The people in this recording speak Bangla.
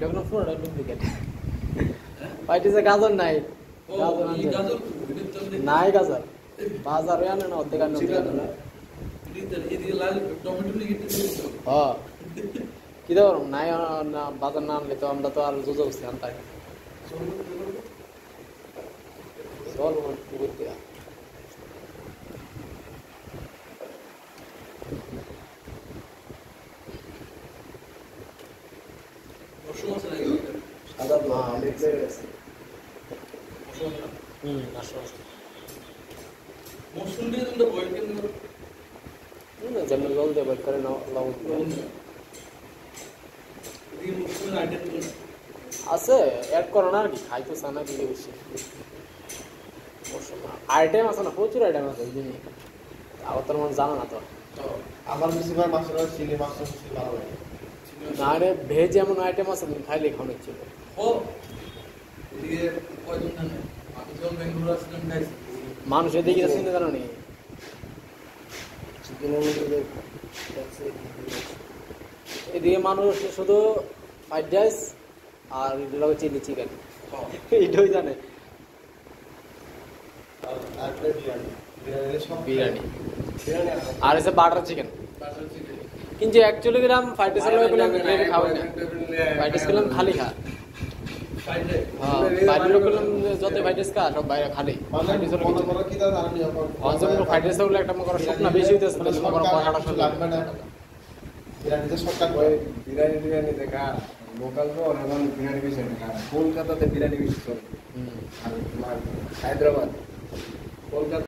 এটা কোনো পুরোটা ডুপ্লিকেট পাইটিসে গাজর নাই গাজর নাই গাজর বাজারে আনে না অর্ধেক আনে হ্যাঁ কি দেবো নাই বাজার না আনলে তো আমরা তো আর জুজো বসছি আনতাই চল ঘুরতে যেমন জল দিয়ে বই করে আছে অ্যাড করো না আর কি খাইতে চায় না দিকে বেশি আইটেম আছে না প্রচুর আইটেম আছে ওই জন্যই আবার তোর মনে জানো না তো আমার বেশিরভাগ মাছের চিংড়ি মাছ ভালো লাগে না রে ভেজ এমন আইটেম আছে তুমি খাইলে খাওয়ানো ছিল মানুষ এদিকে চিনে জানো নি এদিকে মানুষ শুধু ফ্রাইড রাইস আর চিলি চিকেন এইটাই জানে বিরিয়ানি আর এসে বাটার চিকেন কিন্তু অ্যাকচুয়ালি গেলাম ফ্রাইড রাইস গেলাম গ্রেভি খাওয়াই না ফ্রাইড রাইস গেলাম খালি খা বাইরের লোক গেলাম যত ফ্রাইড রাইস খা সব বাইরে খালি ফ্রাইড রাইস হলে একটা মনে করো শুকনা বেশি হইতেছে বিরিয়ানি দেখা লোকাল তো এখন বিরিয়ানি বেশি দেখা কলকাতাতে বিরিয়ানি বেশি চলে আর তোমার হায়দ্রাবাদ কলকাতা